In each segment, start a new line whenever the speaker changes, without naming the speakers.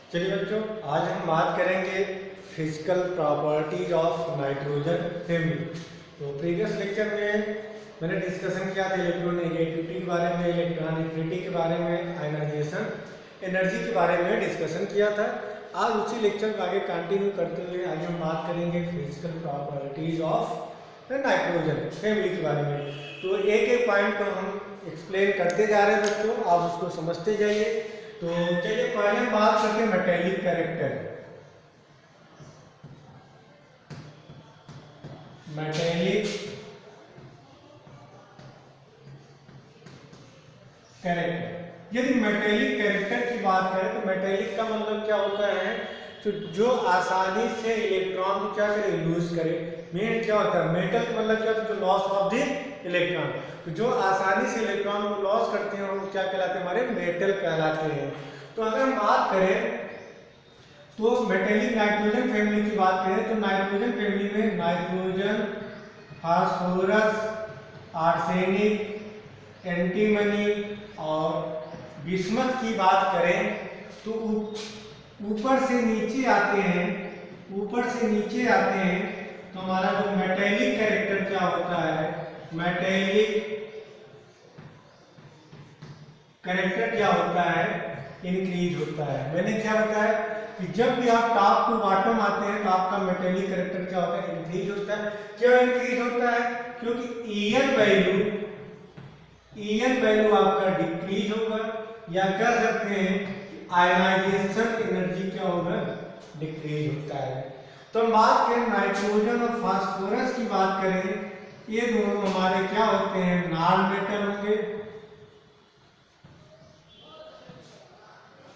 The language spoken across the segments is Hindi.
चलिए बच्चों, आज हम बात करेंगे physical properties of nitrogen family. तो प्रीवियस लेक्चर में मैंने डिस्कशन किया था इलेक्ट्रोनेगेटिविटी के बारे में, इलेक्ट्रॉनिफिटी के बारे में, आयनाइजेशन एनर्जी के बारे में डिस्कशन किया था। आज उसी लेक्चर को आगे कंटिन्यू करते हुए आगे हम बात करेंगे physical properties of nitrogen family के बारे में। तो एक एक पॉइंट को हम एक्सप्लेन करते जा रहे हैं बच्चों, आप उसको समझते जाइए। तो चलिए पहले हम बात करते हैं मेटेलिक कैरेक्टर। मेटेलिक कैरेक्टर, यदि मेटेलिक कैरेक्टर की बात करें तो मेटेलिक का मतलब क्या होता है, तो जो आसानी से इलेक्ट्रॉन को क्या करे, लूज करे। मीन क्या होता है, मेटल का मतलब क्या होता है, जो लॉस ऑफ द इलेक्ट्रॉन। तो जो आसानी से इलेक्ट्रॉन को लॉस करते हैं वो क्या कहलाते हैं, हमारे मेटल कहलाते हैं। तो अगर हम बात करें तो मेटेलिक नाइट्रोजन फैमिली की बात करें तो नाइट्रोजन फैमिली में नाइट्रोजन, फास्फोरस, आर्सेनिक, एंटीमनी और बिस्मथ की बात करें तो ऊपर से नीचे आते हैं, ऊपर से नीचे आते हैं तो हमारा जो मेटेलिक कैरेक्टर क्या होता है, मेटेलिक कैरेक्टर क्या होता है, इंक्रीज होता है। मैंने क्या बताया कि जब भी आप टॉप टू बॉटम आते हैं तो आपका मेटेलिक कैरेक्टर क्या होता है, इंक्रीज होता है। क्यों इंक्रीज होता है, क्योंकि ईएन वैल्यू आपका डिक्रीज होगा, या कह सकते हैं आयनाइजेशन एनर्जी क्या होगा, डिक्रीज होता है। तो हम बात करें नाइट्रोजन और फास्फोरस की बात करें, ये दोनों हमारे क्या होते हैं, नॉन मेटल होंगे।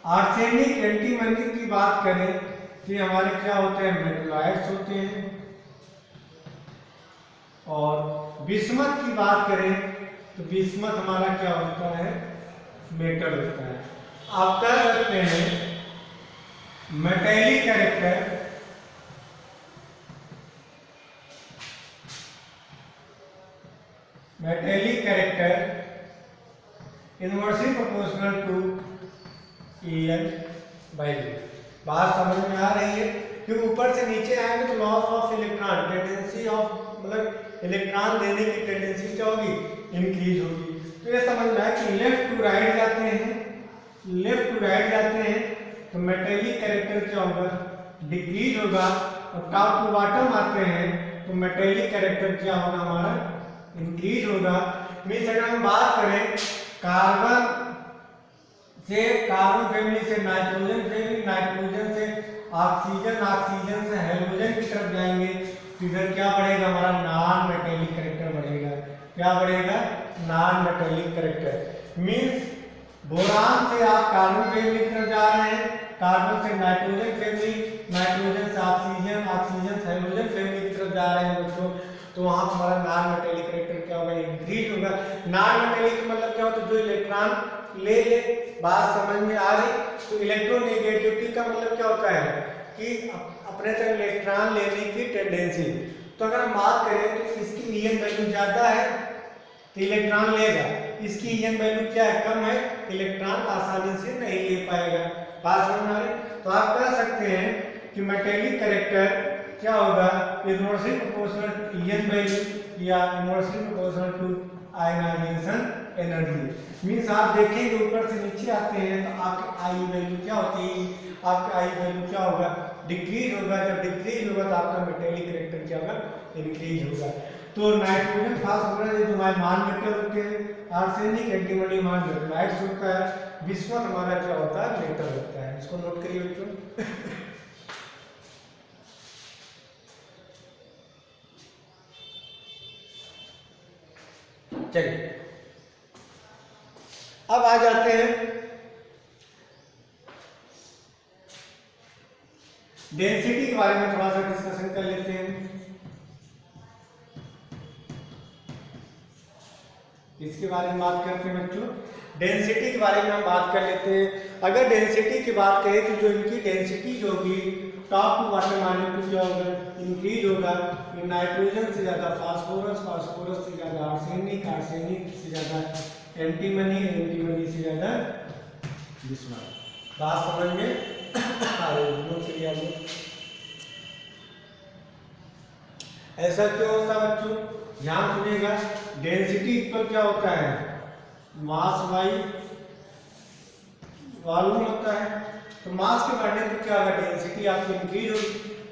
आर्सेनिक, एंटीमनी की बात करें तो हमारे क्या होते हैं, मेटलाइट्स होते हैं। और बिस्मथ की बात करें तो बिस्मथ हमारा क्या होता है, मेटल होता है। आप कह सकते हैं metallic character inversely proportional to EN value. बात समझ में आ रही है, क्योंकि ऊपर से नीचे आएंगे तो loss of electron, tendency of मतलब इलेक्ट्रॉन देने की टेंडेंसी क्या होगी, इंक्रीज होगी। तो ये समझ में आया कि लेफ्ट टू राइट जाते हैं तो मेटेलिक कैरेक्टर क्या होगा, डिक्रीज होगा। और टॉप टू बॉटम आते हैं तो मेटेलिक कैरेक्टर क्या होगा, हमारा इंक्रीज होगा। मीन्स अगर हम बात करें कार्बन फैमिली से नाइट्रोजन फैमिली, नाइट्रोजन से ऑक्सीजन, ऑक्सीजन से हाइड्रोजन की तरफ जाएंगे तो इधर क्या बढ़ेगा, हमारा नॉन मेटेलिक कैरेक्टर बढ़ेगा। क्या बढ़ेगा, non metallic character. Means boron से आप कार्बन फैमिली की तरफ जा रहे हैं, कार्बन से नाइट्रोजन फैमिली, नाइट्रोजन से ऑक्सीजन, ऑक्सीजन से हाइड्रोजन फैमिली की तरफ जा रहे हैं बच्चों, तो वहां हमारा नॉन मेटेलिक कैरेक्टर क्या होगा, इंक्रीज होगा। नॉन मेटेलिक मतलब क्या होता है, जो इलेक्ट्रॉन ले बात समझ में आ रही। तो इलेक्ट्रोनेगेटिविटी का मतलब क्या होता है कि अपने तक इलेक्ट्रॉन लेने की टेंडेंसी। तो अगर हम बात करें तो इसकी ईएन वैल्यू ज्यादा है तो इलेक्ट्रॉन लेगा, इसकी ईएन वैल्यू क्या है, कम है, इलेक्ट्रॉन आसानी से नहीं ले पाएगा। बात समझ में आ रही। तो आप कह सकते हैं कि मेटेलिक कैरेक्टर क्या होगा, inversely proportional to EN value या inversely proportional to ionization energy. Means आप देखेंगे ऊपर से नीचे आते हैं तो आपकी आई वैल्यू क्या होती है, आपका आई वैल्यू क्या होगा, डिक्रीज होगा। जब डिक्रीज होगा तो आपका मेटेलिक कैरेक्टर क्या होगा, इंक्रीज होगा। तो नाइट्रोजन, फास्फोरस ये हमारे नॉन मेटल होते हैं, आर्सेनिक, एंटीमनी हमारा मेटलाइट्स होता है, बिस्मथ हमारा क्या होता है, मेटल होता है। इसको नोट करिए बच्चों। चलिए अब आ जाते हैं डेंसिटी के बारे में, थोड़ा सा डिस्कशन कर लेते हैं। इसके बारे में बात करते हैं बच्चों, डेंसिटी के बारे में हम बात कर लेते हैं। अगर डेंसिटी की बात करें तो जो इनकी डेंसिटी जो होगी टॉप टू बॉटम आने पर क्या होगा, इंक्रीज होगा। नाइट्रोजन से ज्यादा फास्फोरस, फास्फोरस से ज्यादा आर्सेनिक, आर्सेनिक से ज्यादा एंटीमनी, एंटीमनी से ज्यादा बिस्मथ। बात समझ में नोट करिए आप लोग। ऐसा क्यों होता है बच्चों, ध्यान सुनिएगा। डेंसिटी इक्वल क्या होता है, मास बाई वॉल्यूम होता है। तो मास के बढ़ने पर क्या होगा, डेंसिटी आपकी इंक्रीज होगी।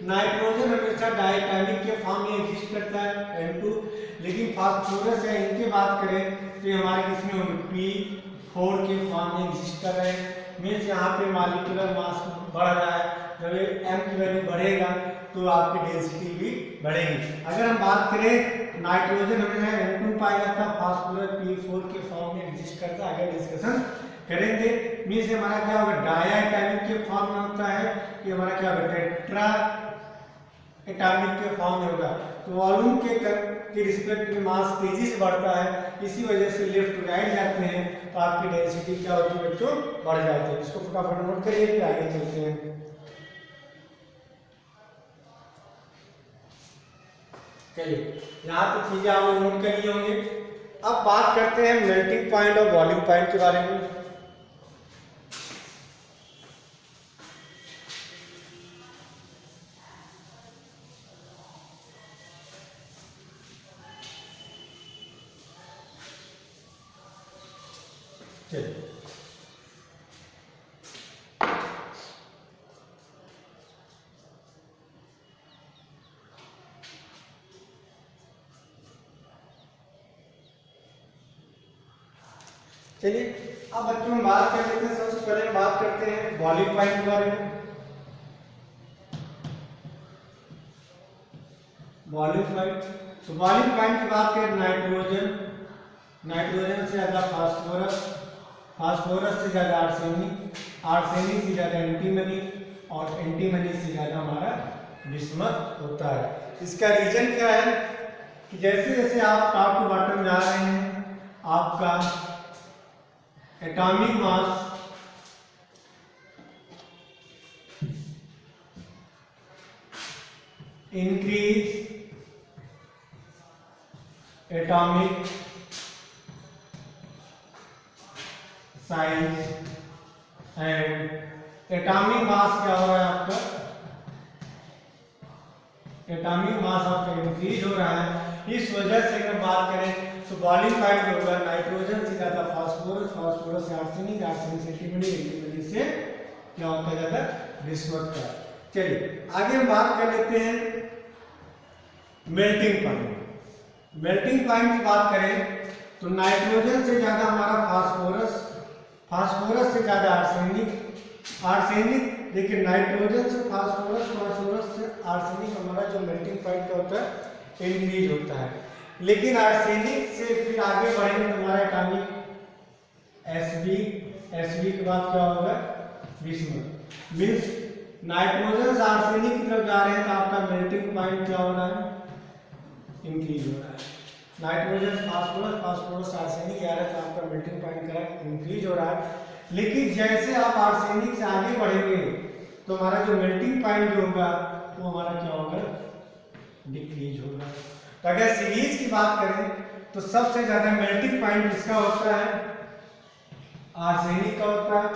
नाइट्रोजन हमेशा डायटोमिक के फॉर्म में एग्जिस्ट करता है N2, लेकिन फास्फोरस या इनके बात करें तो ये हमारे किसमें होंगे, P4 के फॉर्म में एग्जिस्ट कर रहे हैं। मीन्स यहाँ पे मॉलिक्यूलर मास बढ़ रहा है। जब ये m की वैल्यू बढ़ेगा तो आपकी डेंसिटी भी बढ़ेगी। अगर हम बात करें नाइट्रोजन हमेशा N2 पाया जाता है, फास्फोरस P4 के फॉर्म में एग्जिस्ट करता है। आगे डिस्कशन करेंगे। मीन्स हमारा क्या होगा, डायटोमिक के फॉर्म में होता है, ये हमारा क्या होगा, टेट्रा एटॉमिक के फॉर्म में होगा। तो वॉल्यूम के रिस्पेक्ट में मास तेजी से बढ़ता है, इसी वजह से लेफ्ट टू राइट जाते हैं तो आपकी डेंसिटी क्या होती है बच्चों, बढ़ जाती है। इसको फटाफट नोट करिए, फिर आगे चलते हैं। चलिए यहाँ पे चीजें आप लोग नोट कर लिए होंगे। अब बात करते हैं मेल्टिंग पॉइंट और बॉइलिंग पॉइंट के बारे में। चलिए चलिए अब बच्चों में बात कर लेते हैं। सबसे पहले हम बात करते हैं बॉइलिंग पॉइंट के बारे में। बॉइलिंग पॉइंट, तो बॉइलिंग पॉइंट की बात करें, नाइट्रोजन से ज्यादा फास्फोरस, फास्फोरस से ज्यादा आर्सेनिक, आर्सेनिक से ज्यादा एंटीमनी, और एंटीमनी से ज्यादा हमारा बिस्मथ होता है। इसका रीजन क्या है कि जैसे जैसे आप टॉप टू बॉटम जा रहे हैं, आपका atomic mass increase, atomic size and atomic mass क्या हो रहा है आपका, एटॉमिक मास आपका इंक्रीज हो रहा है। इस वजह से अगर बात करें तो बॉइलिंग पॉइंट जो होगा, नाइट्रोजन से ज्यादा फास्फोरस, फास्फोरस से आर्सेनिक, आर्सेनिक से एंटीमनी, एंटीमनी से क्या होता है, ज्यादा बिस्मथ का। चलिए आगे हम बात कर लेते हैं मेल्टिंग पॉइंट। मेल्टिंग पॉइंट की बात करें तो नाइट्रोजन से ज्यादा हमारा फास्फोरस, फास्फोरस से ज्यादा आर्सेनिक, आर्सेनिक, लेकिन नाइट्रोजन से फास्फोरस, फास्फोरस से आर्सेनिक हमारा जो मेल्टिंग पॉइंट क्या होता है, इंक्रीज होता है। लेकिन आर्सेनिक से फिर आगे बढ़ेंगे तो हमारा एटॉमिक Sb, Sb के बाद क्या होगा, बिस्मथ। मीन्स नाइट्रोजन से आर्सेनिक की तरफ जा रहे हैं तो आपका मेल्टिंग पॉइंट क्या हो रहा है, इंक्रीज हो रहा है। नाइट्रोजन फास्फोरस, फास्फोरस आर्सेनिक आ रहा है तो आपका मेल्टिंग पॉइंट क्या इंक्रीज हो रहा है। लेकिन जैसे आप आर्सेनिक से आगे बढ़ेंगे तो हमारा जो मेल्टिंग पॉइंट जो होगा वो हमारा क्या होगा, डिक्रीज होगा। तो अगर सीरीज की बात करें तो सबसे ज्यादा मेल्टिंग पॉइंट किसका होता है, आर्सेनिक का होता है।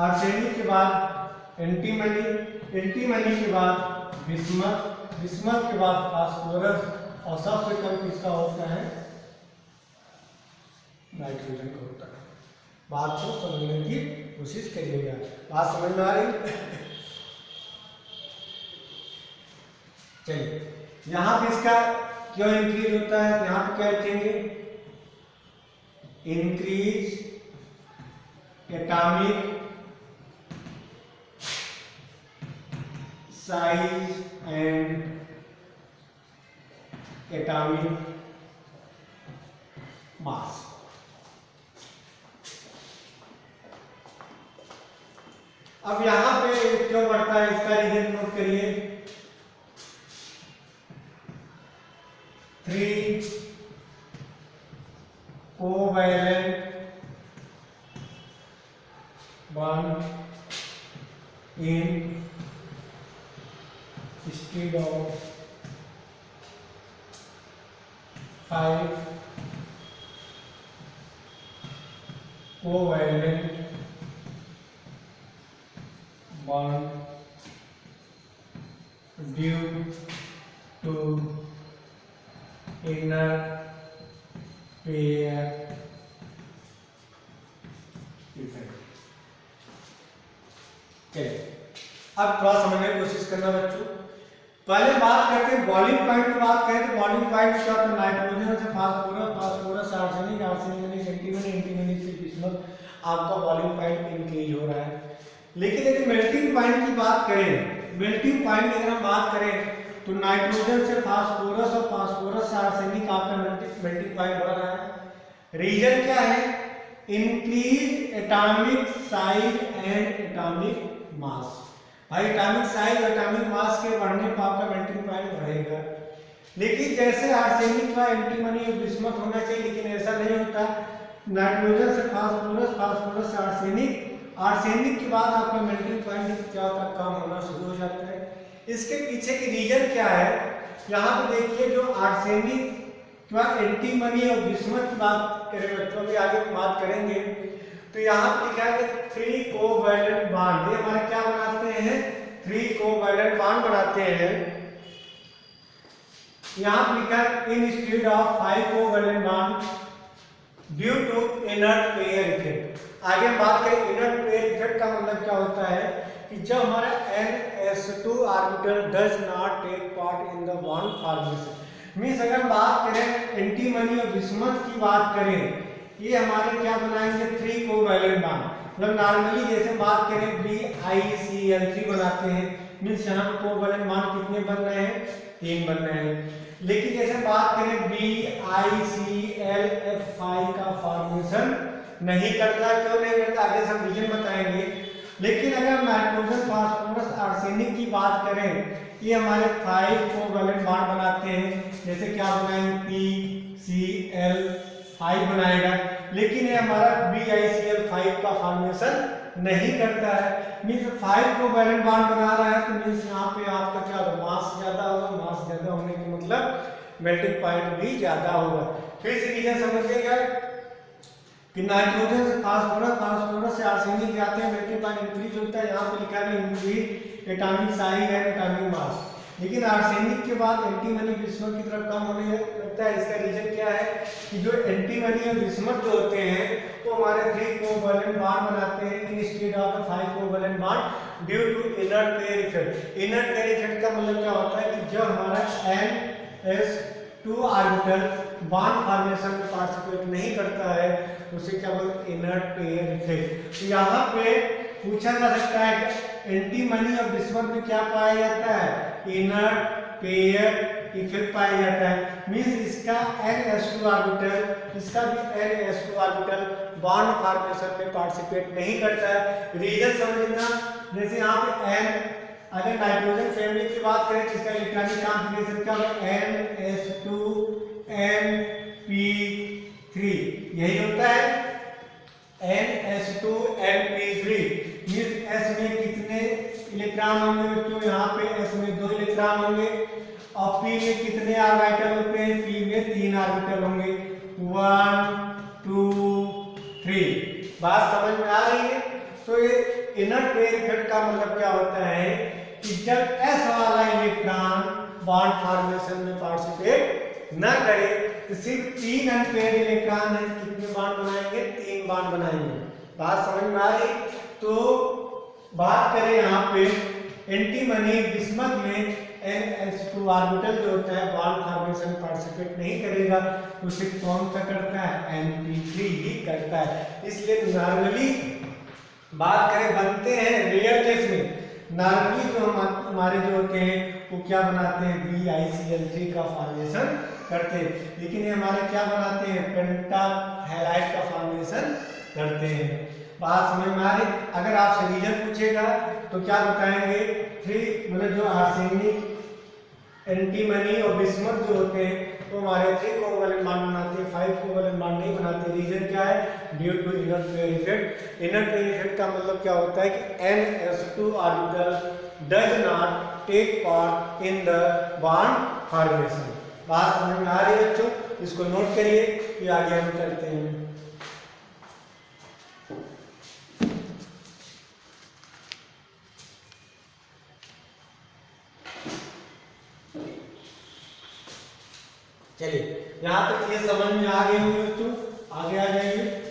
आर्सेनिक के बाद एंटीमनी, एंटीमनी के बाद बिस्मथ, बिस्मथ के बाद फास्फोरस, और सबसे कम किसका होता है, नाइट्रोजन का होता है। बात को समझने की कोशिश करिएगा, बात समझ में आ रही। चलिए यहाँ पे इसका क्यों इंक्रीज होता है, यहाँ पे क्या लिखेंगे, increase atomic size and atomic mass. अब यहां पे क्यों बढ़ता है, इसका रीजन नोट करिए। 3 covalent bond in instead of 5 covalent bond due to inner pair effect. अब थोड़ा समझने की कोशिश करना बच्चों। पहले बात करते हैं बॉइलिंग पॉइंट की बात करें तो बॉइलिंग पॉइंट क्या होता है, नाइट्रोजन से फास्फोरस, फास्फोरस से आर्सेनिक, आर्सेनिक से एंटीमनी, एंटीमनी से बिस्मथ, आपका बॉइलिंग पॉइंट इंक्रीज हो रहा है। लेकिन यदि मेल्टिंग पॉइंट की बात करें, मेल्टिंग पॉइंट की अगर हम बात करें तो नाइट्रोजन से फास्फोरस और फास्फोरस से आर्सेनिक आपका मेल्टिंग पॉइंट बढ़ रहा है। रीजन क्या है, increase atomic size and atomic mass. भाई एटॉमिक साइज और एटॉमिक मास के बढ़ने पर आपका मेल्टिंग पॉइंट बढ़ेगा। लेकिन जैसे आर्सेनिक का एंटीमनी और बिस्मथ होना चाहिए, लेकिन ऐसा नहीं होता। नाइट्रोजन से फास्फोरस, फास्फोरस से आर्सेनिक, आर्सेनिक के बाद आपका मेल्टिंग पॉइंट क्या होता है, कम होना शुरू हो जाता है। इसके पीछे की रीजन क्या है, यहाँ पे देखिए जो आर्सेनिक का एंटीमनी और बिस्मथ की बात करें बच्चों, अभी आगे बात करेंगे, तो यहाँ पे लिखा है कि 3 कोवैलेंट बॉन्ड, ये हमारे क्या बनाते हैं, 3 कोवैलेंट बॉन्ड बनाते हैं। यहाँ पे लिखा है instead of 5 covalent bond due to inert pair effect. आगे हम बात करें इनर्ट पेयर इफेक्ट का मतलब क्या होता है कि जब हमारा NS2 orbital does not take part in the bond formation. Means अगर हम बात करें एंटीमनी और बिस्मथ की बात करें, ये हमारे क्या बनाएंगे, 3 कोवैलेंट बॉन्ड। मतलब नॉर्मली जैसे बात करें BiCl3 बनाते हैं, मींस यहाँ पे कोवैलेंट बॉन्ड कितने बन रहे हैं, 3 बन रहे हैं। लेकिन जैसे बात करें BiClF5 का फॉर्मेशन नहीं करता, क्यों नहीं करता, आगे हम रीजन बताएंगे। लेकिन अगर नाइट्रोजन, फास्फोरस, आर्सेनिक की बात करें, ये हमारे 5 कोवैलेंट बॉन्ड बनाते हैं। जैसे क्या बनाएंगे, PCl5 बनाएगा, लेकिन ये हमारा BiCl5 का फॉर्मेशन नहीं करता है। मींस 5 कोवैलेंट बॉन्ड बना रहा है, तो मींस यहाँ पे आपका क्या होगा, मास ज्यादा होगा। मास ज्यादा होने के मतलब मेल्टिंग पॉइंट भी ज्यादा होगा। फिर से रीजन समझिएगा कि नाइट्रोजन से फास्फोरस, फास्फोरस से आर्सेनिक जाते हैं, मेल्टिंग पॉइंट इंक्रीज होता है। यहाँ पे लिखा है increase atomic size and atomic mass. लेकिन आर्सेनिक के बाद एंटीमनी बिस्मथ की तरफ कम होने लगता है। इसका रीजन क्या है कि जो एंटीमनी और बिस्मथ जो होते हैं वो हमारे 3 कोवैलेंट बॉन्ड बनाते हैं instead of 5 covalent bond due to inert pair effect. Inert pair effect का मतलब क्या होता है कि जब हमारा NS2 ऑर्बिटल बॉन्ड फॉर्मेशन में पार्टिसिपेट नहीं करता है, उसे क्या बोलते हैं, इनर्ट पेयर इफेक्ट। तो यहाँ पे पूछा जा सकता है कि एंटीमनी और बिस्मथ में क्या पाया जाता है, इनर्ट पेयर इफेक्ट पाया जाता है। मींस इसका NS2 ऑर्बिटल, इसका भी NS2 ऑर्बिटल बॉन्ड फॉर्मेशन में पार्टिसिपेट नहीं करता है। रीजन समझना, जैसे यहाँ पे N, अगर नाइट्रोजन फैमिली की बात करें तो इसका इलेक्ट्रॉनिक कॉन्फ़िगरेशन क्या होगा, NS2 NP3, यही होता है NS2 NP3। मींस S में कितने इलेक्ट्रॉन होंगे बच्चों, यहाँ पे S में 2 इलेक्ट्रॉन होंगे, और P में कितने ऑर्बिटल होते हैं, P में 3 ऑर्बिटल होंगे, 1 2 3। बात समझ में आ रही है। तो ये इनर्ट पेयर इफेक्ट का मतलब क्या होता है कि जब S वाला इलेक्ट्रॉन बॉन्ड फॉर्मेशन में पार्टिसिपेट न करे तो सिर्फ 3 अनपेयर्ड इलेक्ट्रॉन है, कितने बॉन्ड बनाएंगे, 3 बॉन्ड बनाएंगे। बात समझ में आ रही। तो बात करें यहाँ पे एंटीमनी बिस्मथ में NS2 ऑर्बिटल जो होता है बॉन्ड फॉर्मेशन में पार्टिसिपेट नहीं करेगा, तो उसे कौन सा करता है, NP3 ही करता है। इसलिए नॉर्मली बात करें बनते हैं रेयर केस में, नॉर्मली जो हमारे जो होते हैं वो क्या बनाते हैं, BiCl3 का फॉर्मेशन करते हैं। लेकिन ये हमारे क्या बनाते हैं, पेंटा हैलाइड का फॉर्मेशन करते हैं। बात समझ में आ रही। अगर आपसे रीजन पूछेगा तो क्या बताएंगे, 3 मतलब जो आर्सेनिक, एंटीमनी और बिस्मथ जो होते हैं वो हमारे 3 कोवैलेंट बॉन्ड बनाते हैं, 5 कोवैलेंट बॉन्ड नहीं बनाते। रीजन क्या है, due to inert pair effect. Inert pair effect का मतलब क्या होता है कि NS2 orbital does not take part in the bond formation. बात समझ में आ रही है बच्चों, इसको नोट करिए, फिर आगे हम चलते हैं। चलिए यहाँ तक ये समझ में आ गई होगी बच्चों, आगे आ जाइए।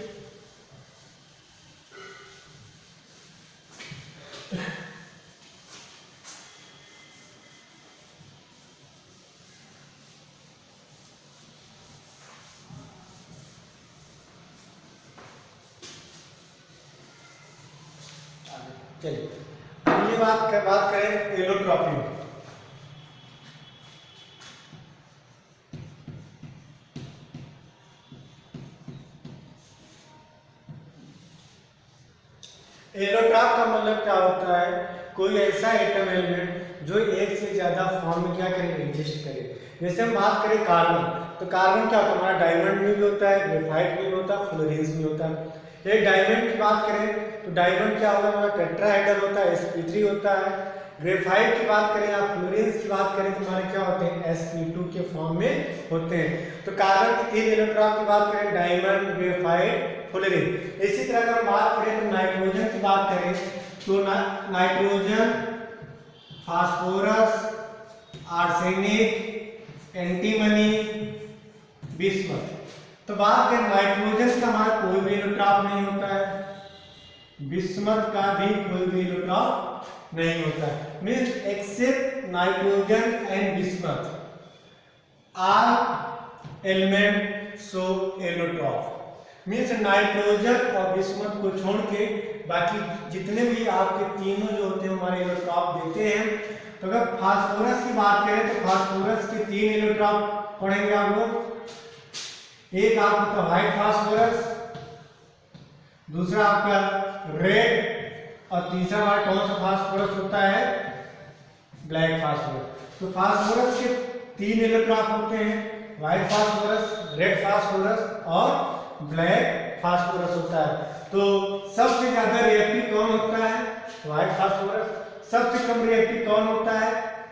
चलिए अगली बात करें एलोट्रॉपी। एलोट्रॉप का मतलब क्या होता है, कोई ऐसा एटम एलिमेंट जो एक से ज्यादा फॉर्म में क्या करे, एग्जिस्ट करे। जैसे हम बात करें कार्बन, तो कार्बन क्या होता है हमारा, डायमंड में भी होता है, ग्रेफाइट में भी होता है, फ्लोरेंस में होता है। एक डायमंड की बात करें तो डायमंड क्या होगा हमारा, टेट्राहेड्रल होता है, sp3 होता है। ग्रेफाइट की बात करें या फ्लोरेंस की बात करें तो हमारे क्या होते हैं, sp2 के फॉर्म में होते हैं। तो कार्बन के 3 इलेक्ट्रॉन की बात करें, डायमंड, ग्रेफाइट, फ्लोरेंस। इसी तरह अगर हम बात करें तो नाइट्रोजन की बात करें तो nitrogen, phosphorus, arsenic, antimony, bismuth. तो बात करें नाइट्रोजन का हमारा कोई भी इलेक्ट्रॉन नहीं होता है, बिस्मथ का भी कोई भी इलेक्ट्रॉन नहीं होता है। Means except nitrogen and bismuth are element show allotrope. Means nitrogen और बिस्मथ को छोड़ के बाकी जितने भी आपके तीनों जो होते हैं हमारे एलोट्रॉप देते हैं। तो अगर फास्फोरस की बात करें तो फास्फोरस के 3 एलोट्रॉप पढ़ेंगे आप लोग। एक आपका व्हाइट फास्फोरस, दूसरा आपका रेड, और तीसरा हमारा कौन सा फास्फोरस होता है, ब्लैक फास्फोरस। तो फास्फोरस के 3 इलेक्ट्रॉन होते हैं, व्हाइट फास्फोरस, रेड फास्फोरस और ब्लैक फास्फोरस होता है। तो सबसे ज्यादा रिएक्टिव कौन होता है, व्हाइट फास्फोरस। सबसे कम रिएक्टिव कौन होता है,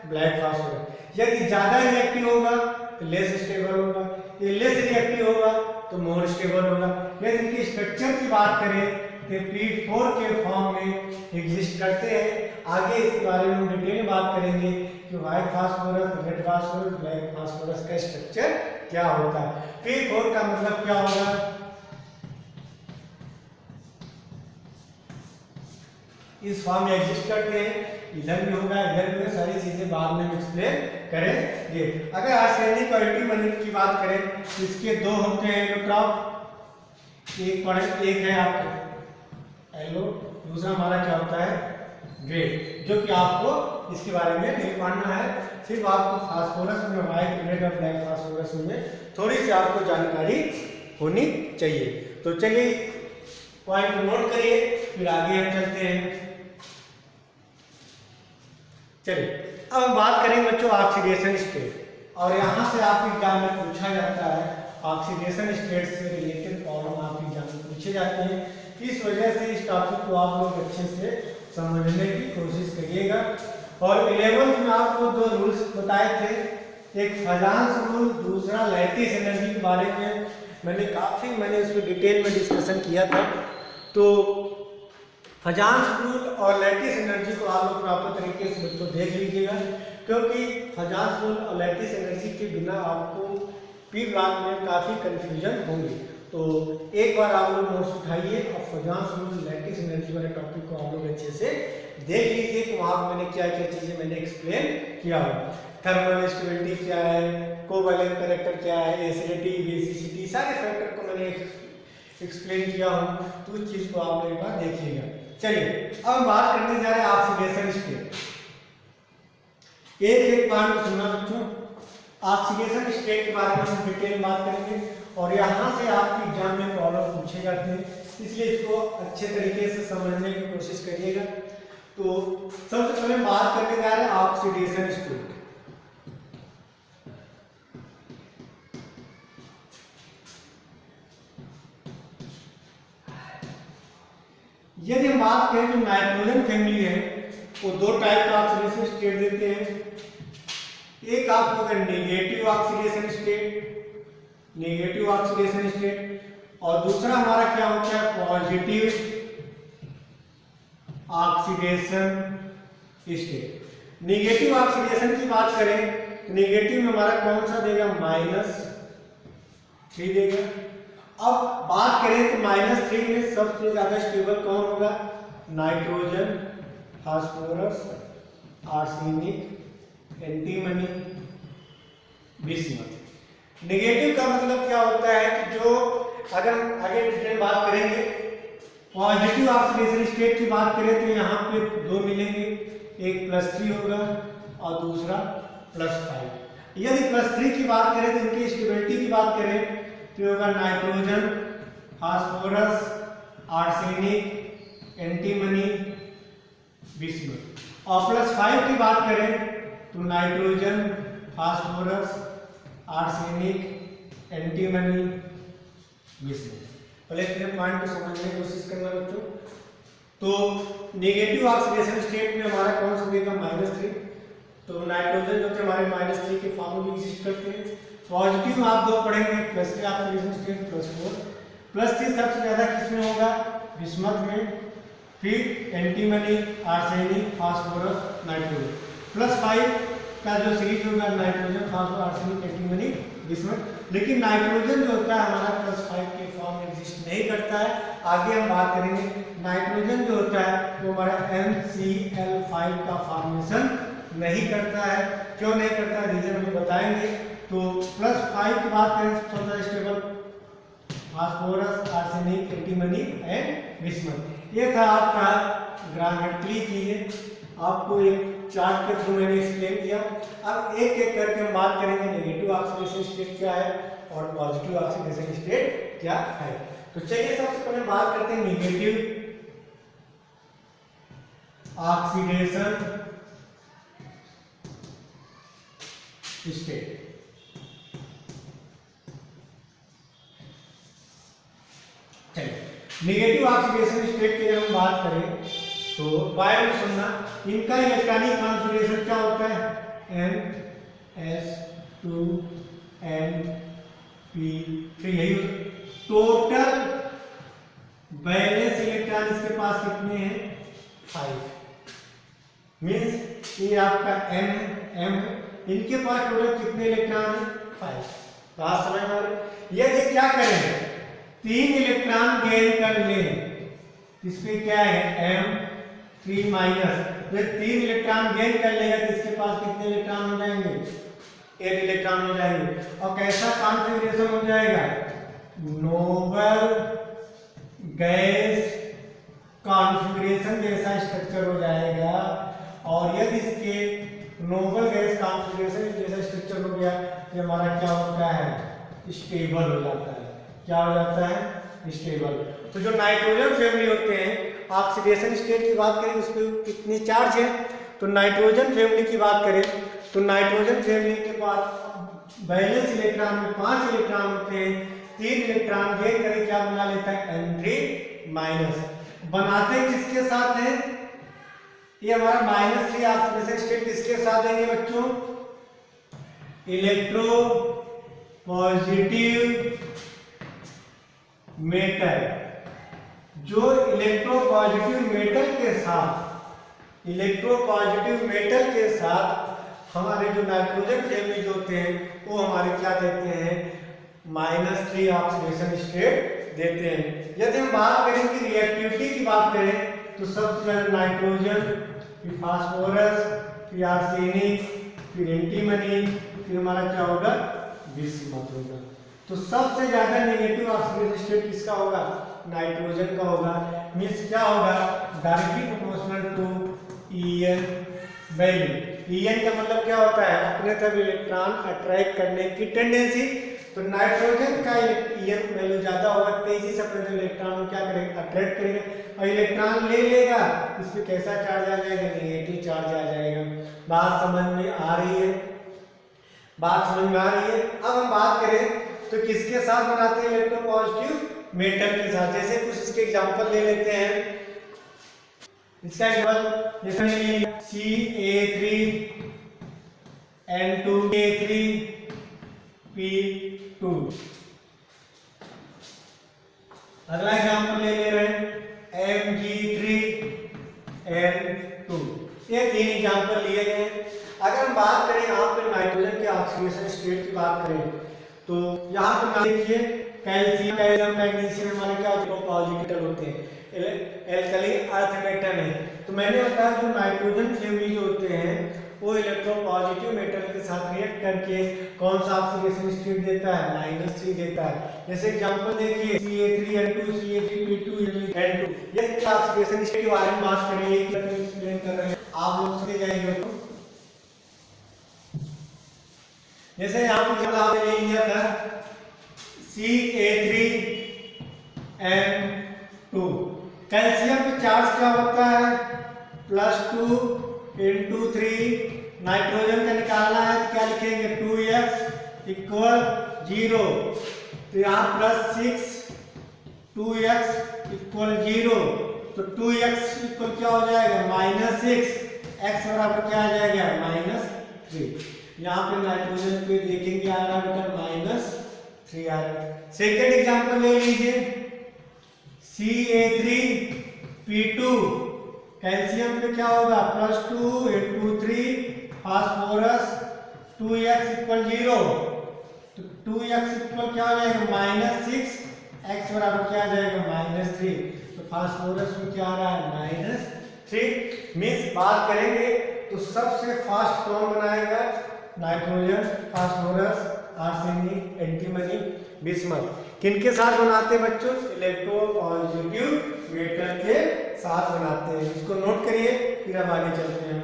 ब्लैक फास्फोरस। यदि ज्यादा रिएक्टिव होगा तो लेस स्टेबल होगा, ये लेस रिएक्टिव होगा तो मोर स्टेबल होगा। यदि इनके स्ट्रक्चर की बात करें तो P4 के फॉर्म में एग्जिस्ट करते हैं। आगे इसके बारे में हम डिटेल में बात करेंगे कि white phosphorus, red phosphorus, black phosphorus का स्ट्रक्चर क्या होता है। P4 का मतलब क्या होगा, इस फॉर्म में एग्जिस्ट करते हैं, इधर भी होगा, इधर भी होगा, सारी चीजें बाद में एक्सप्लेन करेंगे। अगर आर्सेनिक और एंटीमनी की बात करें तो इसके 2 होते हैं इलेक्ट्रॉन, एक है आपका एलो, दूसरा हमारा क्या होता है, ग्रे, जो कि आपको इसके बारे में नहीं पढ़ना है। सिर्फ आपको फास्फोरस में व्हाइट, रेड और ब्लैक फास्फोरस में थोड़ी सी आपको जानकारी होनी चाहिए। तो चलिए पॉइंट नोट करिए, फिर आगे हम चलते हैं। चलिए अब हम बात करेंगे बच्चों ऑक्सीडेशन स्टेट, और यहाँ से आपके एग्जाम में पूछा जाता है ऑक्सीडेशन स्टेट से रिलेटेड प्रॉब्लम आपके एग्जाम में पूछे जाते हैं। इस वजह से इस टॉपिक को आप लोग अच्छे से समझने की कोशिश करिएगा। और 11th में आपको 2 रूल्स बताए थे, एक फजांस रूल, दूसरा लैटिस एनर्जी के बारे में मैंने उसमें डिटेल में डिस्कशन किया था। तो फजांस रूल और लैटिस एनर्जी को आप लोग प्रॉपर तरीके से बच्चों देख लीजिएगा, क्योंकि फजांस रूल और लैटिस एनर्जी के बिना आपको पी ब्लॉक में काफ़ी कन्फ्यूजन होंगी। तो एक बार आप लोग नोट्स उठाइए और फजांस रूल, लैटिस एनर्जी वाले टॉपिक को आप लोग अच्छे से देख लीजिए कि वहाँ मैंने क्या क्या चीज़ें मैंने एक्सप्लेन किया हो। थर्मल स्टेबिलिटी क्या है, कोवैलेंट कैरेक्टर क्या है, एसिडिटी, बेसिसिटी, सारे फैक्टर को मैंने एक्सप्लेन किया हूँ। तो उस चीज़ को आप लोग एक बार देखिएगा। चलिए अब हम बात करने जा रहे हैं ऑक्सीडेशन स्टेट। एक पॉइंट सुनना बच्चों, ऑक्सीडेशन स्टेट के बारे में हम डिटेल बात करेंगे, और यहाँ से आपके एग्जाम में प्रॉब्लम पूछे जाते हैं, इसलिए इसको अच्छे तरीके से समझने की कोशिश करिएगा। तो सबसे पहले बात करने जा रहे हैं ऑक्सीडेशन स्टेट। यदि हम बात करें तो नाइट्रोजन फैमिली है वो 2 टाइप का ऑक्सीडेशन स्टेट देते हैं। एक आपको अगर नेगेटिव ऑक्सीडेशन स्टेट, और दूसरा हमारा क्या होता है, positive oxidation state. Negative oxidation की बात करें नेगेटिव में हमारा कौन सा देगा, -3 देगा। अब बात करें तो -3 में सबसे ज्यादा स्टेबल कौन होगा, nitrogen, phosphorus, arsenic, antimony, bismuth. Negative का मतलब क्या होता है कि जो अगर आगे डिटेल बात करेंगे, पॉजिटिव ऑक्सीडेशन स्टेट की बात करें तो यहाँ पे 2 मिलेंगे, एक +3 होगा और दूसरा +5। यदि +3 की बात करें तो इनकी स्टेबिलिटी की बात करें तो होगा nitrogen, phosphorus, arsenic, antimony, bismuth. और +5 की बात करें तो nitrogen, phosphorus, arsenic, antimony, bismuth. पहले अपने पॉइंट को समझने की कोशिश करना बच्चों। तो नेगेटिव ऑक्सीडेशन स्टेट में हमारा कौन सा देगा, -3। तो नाइट्रोजन जो थे हमारे -3 के फॉर्म में भी एग्जिस्ट करते हैं। पॉजिटिव में आप 2 पढ़ेंगे, +3 ऑक्सीडेशन स्टेट, +4। +3 सबसे ज्यादा किसमें होगा, बिस्मथ में, फिर एंटीमनी, आर्सेनिक, फास्फोरस, नाइट्रोजन। +5 का जो सीरीज होगा nitrogen, phosphorus, arsenic, antimony, bismuth. लेकिन नाइट्रोजन जो होता है हमारा +5 के फॉर्म में एग्जिस्ट नहीं करता है। आगे हम बात करेंगे, नाइट्रोजन जो होता है वो हमारा NCl5 का फॉर्मेशन नहीं करता है। क्यों नहीं करता है, रीजन हम बताएंगे। तो +5 की बात करें तो stable phosphorus, arsenic, antimony and bismuth. ये था आपका ग्रामेट्री चीजें, आपको एक चार्ट के थ्रू मैंने एक्सप्लेन किया। अब एक एक करके हम बात करेंगे नेगेटिव ऑक्सीडेशन स्टेट क्या है और पॉजिटिव ऑक्सीडेशन स्टेट क्या है। तो चलिए सबसे पहले बात करते हैं नेगेटिव ऑक्सीडेशन स्टेट। चलिए नेगेटिव ऑक्सीडेशन स्टेट की अगर हम बात करें तो बायो में सुनना, इनका इलेक्ट्रॉनिक कॉन्फ़िगरेशन क्या होता है, NS2Np3। यही टोटल बैलेंस इलेक्ट्रॉन इसके पास कितने हैं, 5। मीन्स ये आपका M है, इनके पास टोटल कितने इलेक्ट्रॉन है, 5। बात समझ में आ रही। यदि क्या करें, 3 इलेक्ट्रॉन गेन कर लें, इसमें क्या है M3 माइनस, जब 3 इलेक्ट्रॉन गेन कर लेगा तो इसके पास कितने इलेक्ट्रॉन हो जाएंगे, 8 इलेक्ट्रॉन हो जाएंगे। और कैसा कॉन्फ़िगरेशन हो जाएगा, नोबल गैस कॉन्फ़िगरेशन जैसा स्ट्रक्चर हो जाएगा। और यदि इसके नोबल गैस कॉन्फ़िगरेशन जैसा स्ट्रक्चर हो गया तो हमारा क्या होता है, स्टेबल हो जाता है। क्या हो जाता है, स्टेबल। तो जो नाइट्रोजन फैमिली होते हैं, ऑक्सीडेशन स्टेट की बात करें उस पर कितनी चार्ज है, तो नाइट्रोजन फैमिली की बात करें तो नाइट्रोजन फैमिली के पास बैलेंस इलेक्ट्रॉन में 5 इलेक्ट्रॉन होते हैं। 3 इलेक्ट्रॉन गेन करके क्या बना लेता है, N3 माइनस। बनाते किसके साथ है, ये हमारा -3 ऑक्सीडेशन स्टेट किसके साथ देंगे बच्चों, इलेक्ट्रो पॉजिटिव मेटल। जो इलेक्ट्रोपॉजिटिव मेटल के साथ, इलेक्ट्रोपॉजिटिव मेटल के साथ हमारे जो नाइट्रोजन फैमिली जो होते हैं वो हमारे क्या देते हैं, -3 ऑक्सीडेशन स्टेट देते हैं। यदि हम बात करें कि रिएक्टिविटी की बात करें तो सबसे पहले नाइट्रोजन, फिर फास्फोरस, फिर आर्सेनिक, फिर एंटीमनी, फिर हमारा क्या होगा, बिस्मथ होगा। तो सबसे ज्यादा नेगेटिव ऑक्सीडेशन स्टेट किसका होगा, नाइट्रोजन का होगा। मीन्स क्या होगा, directly proportional to En value. En का मतलब क्या होता है, अपने तरफ इलेक्ट्रॉन अट्रैक्ट करने की टेंडेंसी। तो नाइट्रोजन का En वैल्यू ज्यादा होगा, तेजी से अपने तरफ इलेक्ट्रॉन क्या करेगा, अट्रैक्ट करेगा और इलेक्ट्रॉन ले लेगा, इस पे कैसा चार्ज आ जाएगा, नेगेटिव चार्ज आ जाएगा। बात समझ में आ रही है, बात समझ में आ रही है। अब हम बात करें तो किसके साथ बनाते हैं, इलेक्ट्रोपॉजिटिव मेटल के साथ। जैसे कुछ इसके एग्जांपल ले लेते हैं। इसका एग्जांपल जैसे Ca3N2K3P2। अगला एग्जांपल ले रहे हैं Mg3N2। ये 3 एग्जांपल लिए गए। अगर हम बात करें यहाँ पे नाइट्रोजन ऑक्सीडेशन स्टेट की बात करें तो यहाँ पर देखिए कैल्शियम कैल्शियम मैग्नीशियम हमारे क्या होते हैं, पॉजिटिव होते हैं, एल्कली अर्थ मेटल है। तो मैंने बताया जो नाइट्रोजन फ्लेवरी जो होते हैं वो इलेक्ट्रोपॉजिटिव मेटल के साथ रिएक्ट करके कौन सा ऑक्सीडेशन स्टेट देता है, -3 देता है। जैसे एग्जांपल देखिए Ca3N2 Ca3P2N2 ये ऑक्सीडेशन स्टेट के बारे में बात करेंगे, एक्सप्लेन कर रहे हैं, आप लोग समझ जाएंगे। तो जैसे यहाँ पे आपने ले लिया था Ca3N2, कैल्शियम पे चार्ज क्या होता है +2 × 3, नाइट्रोजन का निकालना है तो क्या लिखेंगे 2x = 0, तो यहाँ +6 2x = 0, तो 2x = क्या हो जाएगा -6, x बराबर क्या आ जाएगा -3। यहाँ पे नाइट्रोजन पे देखेंगे आ रहा है बेटा -3 आ रहा है। सेकेंड एग्जांपल ले लीजिए Ca3P2, कैल्शियम पे क्या होगा +2 × 3, फास्फोरस 2x = 0, तो 2x = क्या हो जाएगा -6, x बराबर क्या आ जाएगा -3, तो फास्फोरस में क्या आ रहा है -3। मींस बात करेंगे तो सबसे फास्ट कौन बनाएगा, nitrogen, phosphorus, arsenic, antimony, bismuth. किनके साथ बनाते हैं बच्चों, इलेक्ट्रोपॉजिटिव मेटल के साथ बनाते हैं। इसको नोट करिए, फिर हम आगे चलते हैं।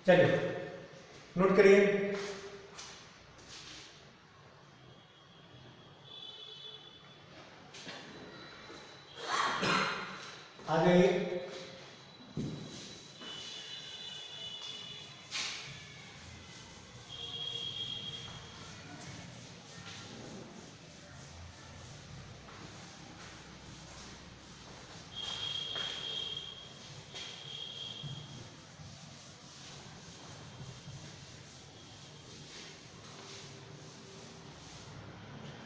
चलिए नोट करिए। आ जाइए।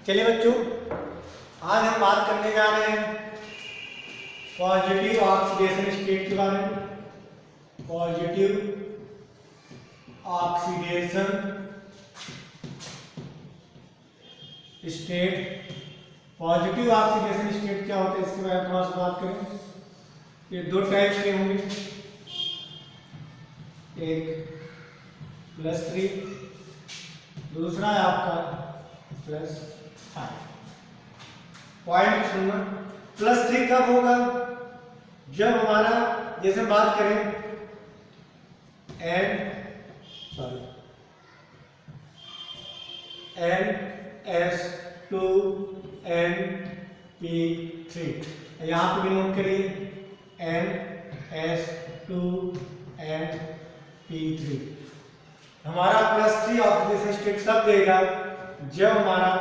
चलिए बच्चों, आज हम बात करने जा रहे हैं पॉजिटिव ऑक्सीडेशन स्टेट के बारे में। Positive oxidation state, positive oxidation state क्या होता है इसके बारे में थोड़ा सा बात करें। ये दो टाइप के होंगे, एक +3, दूसरा है आपका +5। पॉइंट सुनना, +3 कब होगा, जब हमारा जैसे बात करें NS2NP3, यहाँ पे भी नोट करिए NS2NP3। हमारा +3 ऑक्सीडेशन स्टेट तब देगा जब हमारा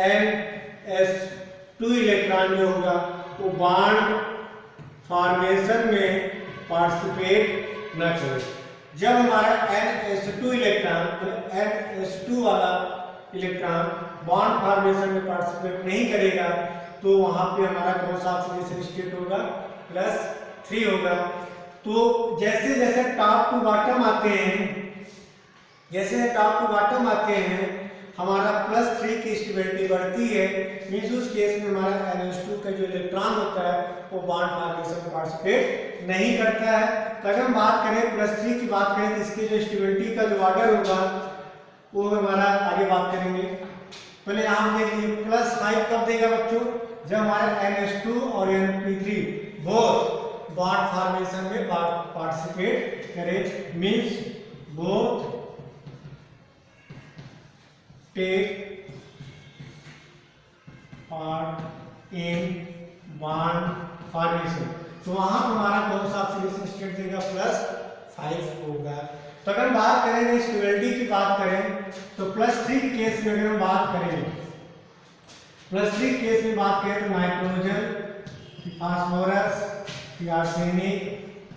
NS2 इलेक्ट्रॉन जो होगा वो बॉन्ड फॉर्मेशन में पार्टिसिपेट न करे। जब हमारा NS2 इलेक्ट्रॉन NS2 वाला इलेक्ट्रॉन बॉन्ड फॉर्मेशन में पार्टिसिपेट नहीं करेगा तो वहां पे हमारा कौन सा ऑक्सीडेशन स्टेट होगा, +3 होगा। तो जैसे जैसे टॉप टू बॉटम आते हैं, जैसे टॉप टू बॉटम आते हैं हमारा +3 की स्टेबिलिटी बढ़ती है। मींस उस केस में हमारा NH2 का जो इलेक्ट्रॉन होता है वो बॉन्ड फॉर्मेशन में पार्टिसिपेट नहीं करता है। तो अगर हम बात करें +3 की बात करें तो इसकी जो स्टेबिलिटी का जो ऑर्डर होगा वो हमारा आगे बात करेंगे। पहले यहाँ देख लीजिए +5 कब देगा बच्चों, जब हमारा NH2 और NP3 बोथ बॉन्ड फॉर्मेशन में पार्टिसिपेट करे। Means both take part in bond formation, तो वहां हमारा कौन सा ऑक्सीडेशन स्टेट देगा, +5 होगा। तो अगर बात करेंगे स्टेबिलिटी की बात करें तो +3 के केस में अगर हम बात करें, +3 केस में बात करें तो नाइट्रोजन, फास्फोरस, फिर आर्सेनिक,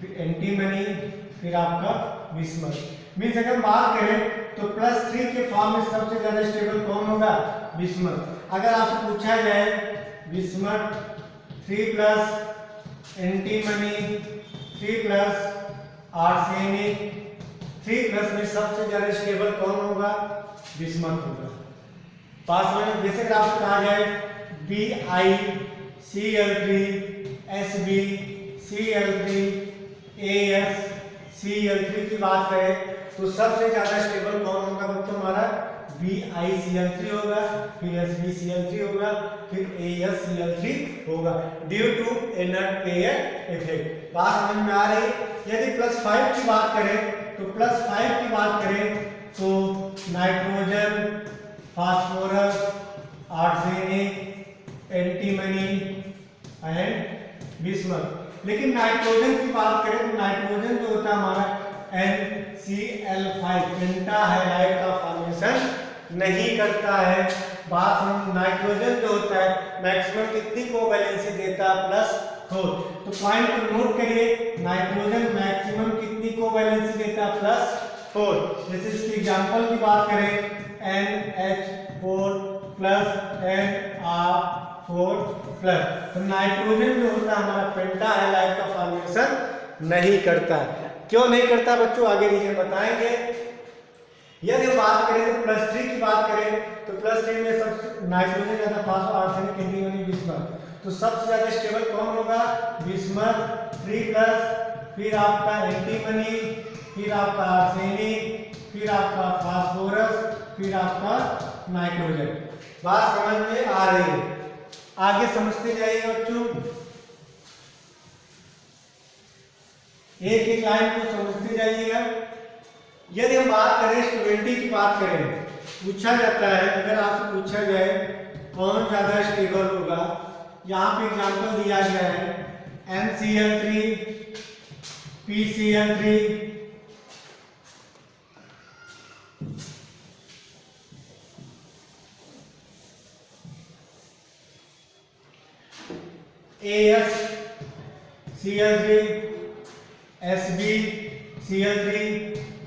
फिर एंटीमनी, फिर आपका बिस्मथ। मींस अगर बात करें तो +3 के फॉर्म में सबसे ज्यादा स्टेबल कौन होगा, बिस्मथ। अगर आपसे पूछा जाए bismuth 3 plus antimony, 3 plus arsenic, 3 plus में सबसे ज्यादा स्टेबल कौन होगा? बिस्मथ होगा। पास में बेसिक आपको कहा जाए BiCl3 Sb Cl3 AsCl3 की बात करें तो सबसे ज्यादा स्टेबल कौन होगा बच्चों? हमारा BiCl3 होगा, फिर SbCl3 होगा, फिर AsCl3 होगा due to inert pair effect. बात समझ में आ रही? यदि +5 की बात करें तो +5 की बात करें तो nitrogen, phosphorus, arsenic, antimony and bismuth. लेकिन नाइट्रोजन की बात करें तो नाइट्रोजन जो होता है हमारा NCl5 पेंटा हैलाइड का फॉर्मेशन नहीं करता है। बात हम नाइट्रोजन जो होता है मैक्सिमम कितनी कोवैलेंसी देता है? +4। तो पॉइंट को नोट करिए, नाइट्रोजन मैक्सिमम कितनी कोवैलेंसी देता है? +4। जैसे इसकी एग्जांपल की बात करें NH4 प्लस NR4 प्लस, तो नाइट्रोजन जो होता है हमारा पेंटा हैलाइड का फॉर्मेशन नहीं करता है। क्यों नहीं करता बच्चों? आगे रीजन बताएंगे। यदि बात करें तो +3 की बात करें तो +3 में सबसे नाइट्रोजन ज्यादा, फास्फोरस, आर्सेनिक, एंटीमनी, बिस्मथ। तो सबसे ज्यादा स्टेबल कौन होगा? बिस्मथ 3 प्लस, फिर आपका एंटीमनी, फिर आपका आर्सेनिक, फिर आपका फास्फोरस, फिर आपका नाइट्रोजन। बात समझ में आ रही है? आगे समझते जाइए बच्चों, एक एक लाइन को समझते जाइएगा। यदि हम बात करें स्टेबिलिटी की बात करें, पूछा जाता है, अगर आपसे पूछा जाए कौन ज्यादा स्टेबल होगा, यहाँ पे एग्जांपल दिया गया है NCl3 PCl3 AsCl3 SbCl3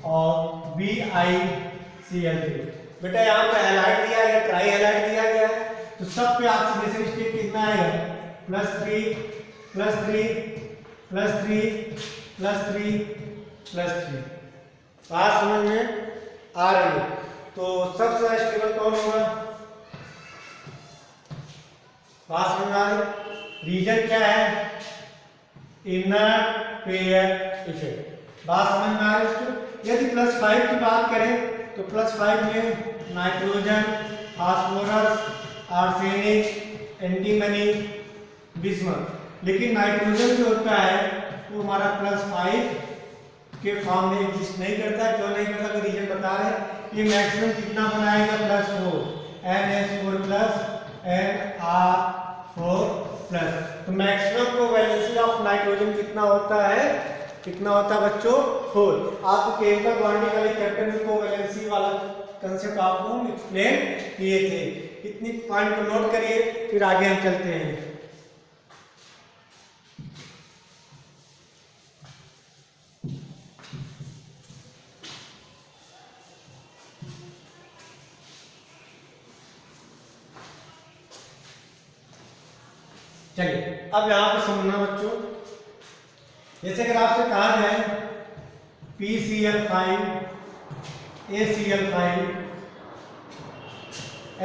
और BiCl3। बेटा यहाँ पे हैलाइड दिया गया, ट्राई हैलाइड दिया गया है, तो सब पे ऑक्सीडेशन स्टेट कितना आएगा? +3 +3 +3 +3 +3। बात समझ में आ रही है? तो सबसे ज्यादा स्टेबल कौन होगा? बात समझ में आ रही? रीजन क्या है? Inert pair effect. बात समझ में आ रही? यदि +5 की बात करें तो +5 में nitrogen, phosphorus, arsenic, antimony, bismuth. लेकिन नाइट्रोजन जो होता है वो हमारा +5 के फॉर्म में एग्जिस्ट नहीं करता। क्यों नहीं करता? तो रीजन बता रहे हैं। ये मैक्सिमम कितना बनाएगा? +4 NH4 प्लस NR4 प्लस। तो मैक्सिमम कोवैलेंसी ऑफ नाइट्रोजन कितना होता है? कितना होता है बच्चों? 4। आपको केमिकल बॉन्डिंग वाले चैप्टर में कोवैलेंसी वाला कंसेप्ट आपको हम एक्सप्लेन किए थे। इतनी पॉइंट को नोट करिए, फिर आगे हम चलते हैं। चलिए अब यहाँ पे समझना बच्चों, जैसे अगर आपसे कहा जाए PCl5 ACl5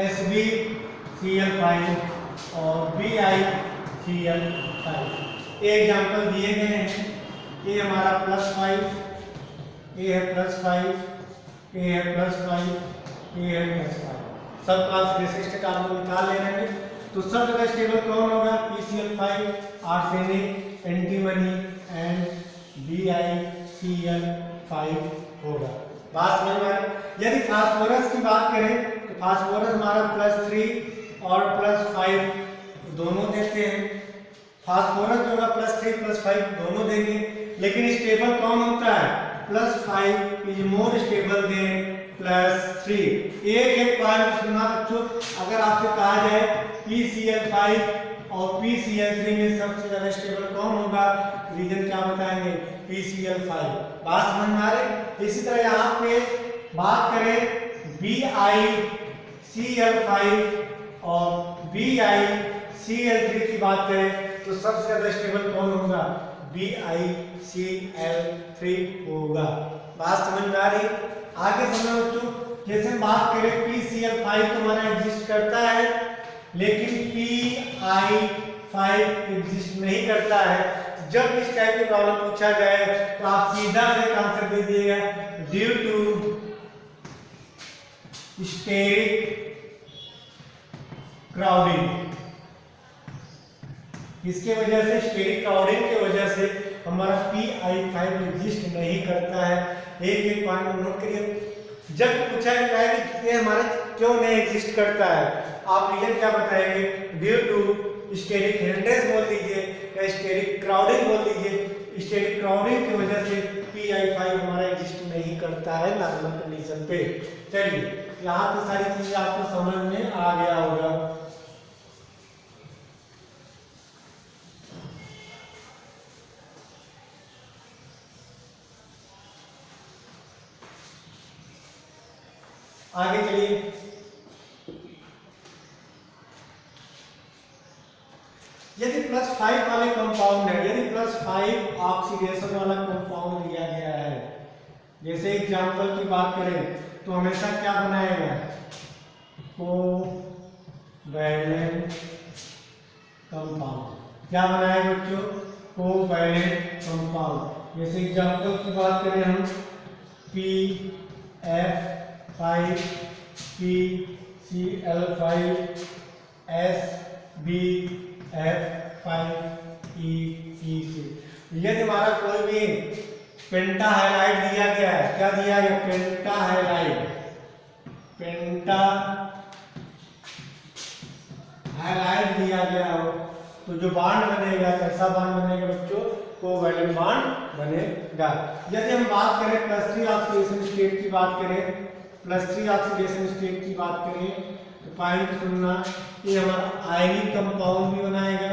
SbCl5 और BiCl5, ये एग्जाम्पल दिए गए हैं। ये हमारा +5, ये है +5, ये है +5, ये है +5। सब कॉन्सेंट्रेशन आपको निकाल लेना है। तो सब जगह स्टेबल कौन होगा? PCl5, arsenic, antimony and BiCl5 होगा। बात समझ में? यदि फास्फोरस की बात करें तो फास्फोरस हमारा +3 और +5 दोनों देते हैं। फास्फोरस जो होगा +3 +5 दोनों देंगे, लेकिन स्टेबल कौन होता है? +5 इज मोर स्टेबल देन +3। एक पॉइंट सुनना बच्चों, अगर आपसे कहा जाए PCl5 और PCl3 में सबसे ज्यादा स्टेबल कौन होगा? रीजन क्या बताएंगे? PCl5। बात समझ में आ रही? इसी तरह यहाँ पे बात करें BiCl5 और BiCl3 की बात करें तो सबसे ज्यादा स्टेबल कौन होगा? BiCl3 होगा। बात समझ में आ रही? आगे समझो बच्चों, जैसे हम बात करें PCl5 तो हमारा एग्जिस्ट करता है, लेकिन PI5 एग्जिस्ट नहीं करता है। जब इस टाइप की प्रॉब्लम पूछा जाए तो आप सीधा एक आंसर दे दिएगा, ड्यू टू स्टेरिक क्राउडिंग। इसके वजह से, स्टेरिक क्राउडिंग की वजह से हमारा PI5 एग्जिस्ट नहीं करता है। एक एक पॉइंट नोट करिए। जब पूछा जाए कि ये हमारा क्यों नहीं एग्जिस्ट करता है, आप रीजन क्या बताएंगे? ड्यू टू स्टेरिक हिंड्रेंस बोल दीजिए या स्टेरिक क्राउडिंग बोल दीजिए। स्टेरिक क्राउडिंग की वजह से PI5 हमारा एग्जिस्ट नहीं करता है नॉर्मल कंडीशन पे। चलिए, यहाँ पे सारी चीजें आपको समझ में आ गया होगा। आगे चलिए, यदि +5 वाले कंपाउंड है, यदि +5 ऑक्सीडेशन वाला कंपाउंड दिया गया है, जैसे एग्जांपल की बात करें तो हमेशा क्या बनाएगा? Covalent compound. क्या बनाएगा बच्चों? Covalent compound. जैसे एग्जांपल की बात करें हम PF5 PCl5 SbF5EC। यदि हमारा कोई भी पेंटा हाइलाइट दिया गया है, क्या दिया है? पेंटा हाइलाइट। पेंटा हाइलाइट दिया गया हो तो जो बॉन्ड बनेगा, कैसा बॉन्ड बनेगा बच्चों? कोवैलेंट बॉन्ड बनेगा। यदि हम बात करें +3 ऑक्सीडेशन स्टेट की बात करें, +3 ऑक्सीडेशन स्टेट की बात करें तो पॉइंट सुनना, ये हमारा आयनिक कंपाउंड भी बनाएगा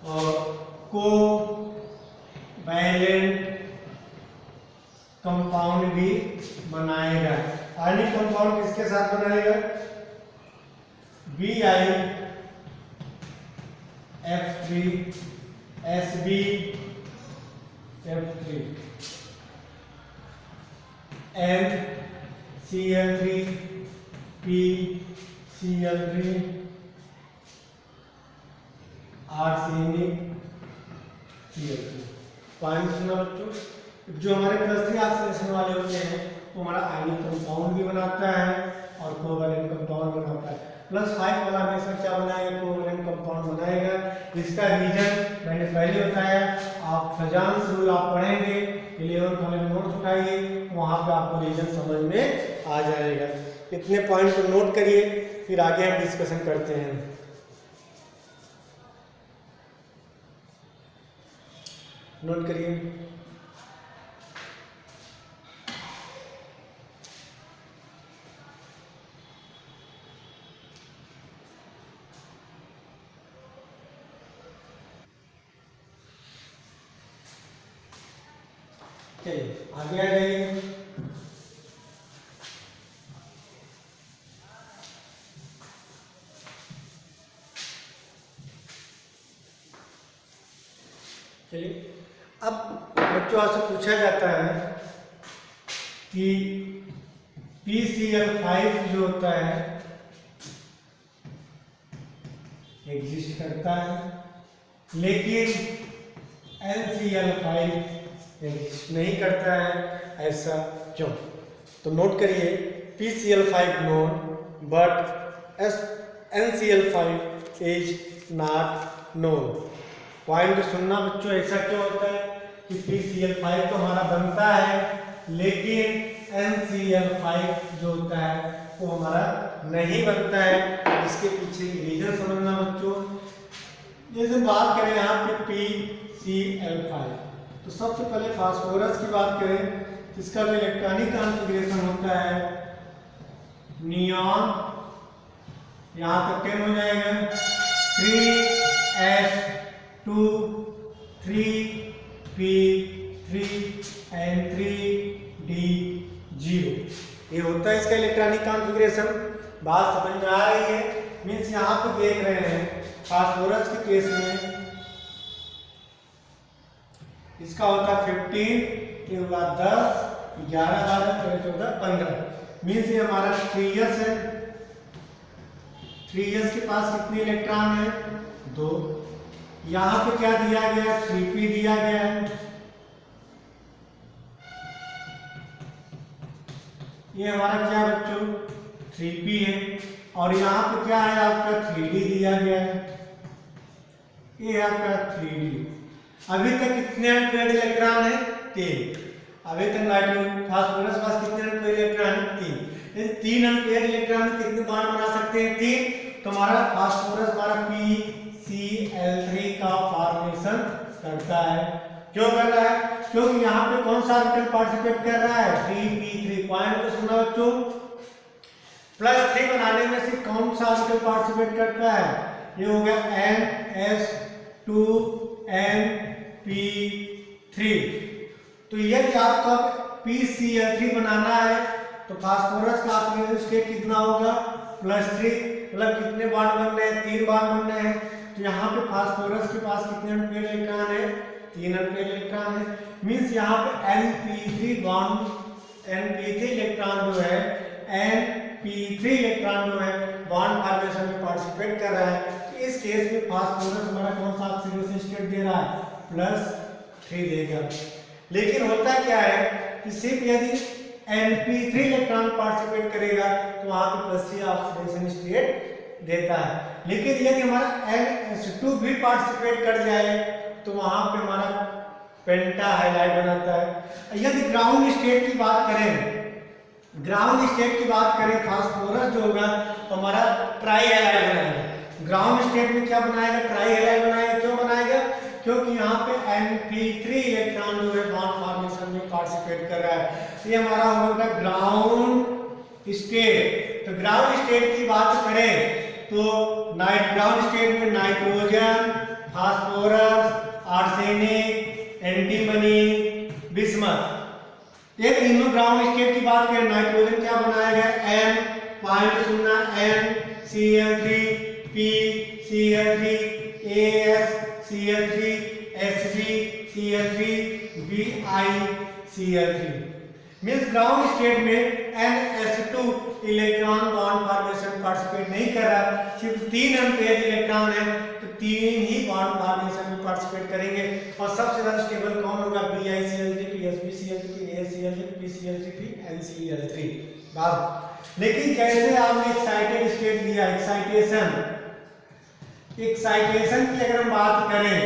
और कोवैलेंट कंपाउंड भी बनाएगा। आयनिक कंपाउंड किसके साथ बनाएगा? BiF3 SbF3 NCl3 PCl3 arsenic Cl3। Point सुना बच्चों, जो हमारे +3 ऑक्सीडेशन वाले होते हैं तो हमारा आयनिक कंपाउंड भी बनाता है और कोवैलेंट कंपाउंड बनाता है। +5 वाला हमेशा क्या बनाएगा? कोवैलेंट कंपाउंड बनाएगा। इसका रीजन मैंने पहले बताया। आप फजांस रूल आप पढ़ेंगे, 11th वाले नोट्स उठाइए, वहां पे आपको रीजन समझ में आ जाएगा। इतने पॉइंट को नोट करिए, फिर आगे हम डिस्कशन करते हैं। नोट करिए। चलिए आगे आ जाइए। चलिए, अब बच्चों आपसे पूछा जाता है कि PCl5 जो होता है एग्जिस्ट करता है, लेकिन NCl5 एग्जिस्ट नहीं करता है, ऐसा क्यों? तो नोट करिए, PCl5 known but NCl5 is not known. Point सुनना बच्चों, ऐसा क्यों होता है कि PCl5 तो हमारा बनता है, लेकिन NCl5 जो होता है वो हमारा नहीं बनता है। इसके पीछे की रीजन समझना बच्चों। जैसे बात करें यहाँ पे PCl5, तो सबसे पहले फास्फोरस की बात करें तो इसका जो इलेक्ट्रॉनिक कॉन्फ़िगरेशन होता है नियॉन, यहाँ तक 10 हो जाएगा, 3s2 3p3 and 3d0। ये होता है इसका इलेक्ट्रॉनिक कॉन्फ़िगरेशन। बात समझ में आ रही है? मीन्स यहाँ पे देख रहे हैं फास्फोरस के केस में इसका होता है 15 के बाद 10 11 12 13 14 15 मीन्स ये हमारा 3s है। 3s के पास कितने इलेक्ट्रॉन है 2। यहाँ पे क्या दिया गया 3p दिया गया है। ये हमारा क्या बच्चों 3p है और यहाँ पे क्या है आपका 3d दिया गया है। ये आपका 3d। अभी तक कितने अनपेयर्ड इलेक्ट्रॉन है 3। अभी तक नाइट्रोजन फास्फोरस पास कितने अनपेयर्ड इलेक्ट्रॉन है 3। ये 3 अनपेयर्ड इलेक्ट्रॉन कितने बॉन्ड बना सकते हैं 3। तो हमारा फास्फोरस हमारा PCl3 का फॉर्मेशन करता है। क्यों कर रहा है क्योंकि यहाँ पे कौन सा ऑर्बिटल पार्टिसिपेट कर रहा है 3p3। पॉइंट को सुना बच्चों +3 बनाने में से कौन सा ऑर्बिटल पार्टिसिपेट करता है ये हो गया ns2np3। तो यदि आपको PCl3 बनाना है तो फास्फोरस का ऑक्सीजन स्टेट कितना होगा +3 मतलब कितने बॉन्ड बनने हैं 3 बॉन्ड बनने हैं। तो यहाँ पे फास्फोरस के पास कितने अनपेयर्ड इलेक्ट्रॉन है 3 अनपेयर्ड इलेक्ट्रॉन है। मींस यहाँ पे np3 इलेक्ट्रॉन जो है np3 इलेक्ट्रॉन जो है बॉन्ड फॉर्मेशन में पार्टिसिपेट कर रहा है। तो इस केस में फास्फोरस हमारा कौन सा ऑक्सीडेशन स्टेट दे रहा है +3 देगा। लेकिन होता क्या है कि सिर्फ यदि np3 इलेक्ट्रॉन पार्टिसिपेट करेगा तो वहां पे +3 ऑक्सीडेशन स्टेट देता है। लेकिन यदि हमारा ns2 भी पार्टिसिपेट कर जाए तो वहां पे हमारा पेंटा हाइलाइट बनाता है। यदि ग्राउंड स्टेट की बात करें फास्फोरस जो होगा तो हमारा ट्राई हाइलाइट बनाएगा। ग्राउंड स्टेट में क्या बनाएगा ट्राई हाइलाइट बनाएगा। क्यों बनाएगा क्योंकि यहाँ पे np3 इलेक्ट्रॉन जो है बॉन्ड फॉर्मेशन में पार्टिसिपेट कर रहा है। ये हमारा होगा ग्राउंड स्टेट। तो ग्राउंड स्टेट की बात करें तो ग्राउंड स्टेट में nitrogen phosphorus arsenic antimony bismuth ये तीनों ग्राउंड स्टेट की बात करें। नाइट्रोजन क्या बनाएगा N पॉइंट सुनना NCl3 PCl3 AsCl3 HgCl3 BiCl3 means ground state में ns2 electron bond formation participate नहीं कर रहा। सिर्फ 3 अनपेयर्ड इलेक्ट्रॉन है तो 3 ही बॉन्ड फॉर्मेशन में पार्टिसिपेट करेंगे। और सबसे ज्यादा स्टेबल कौन होगा BiCl3 PsBCl3 AsCl3 PCl3 NCl3 बात। लेकिन जैसे आपने एक्साइटेड स्टेट दिया एक्साइटेशन की अगर हम बात करें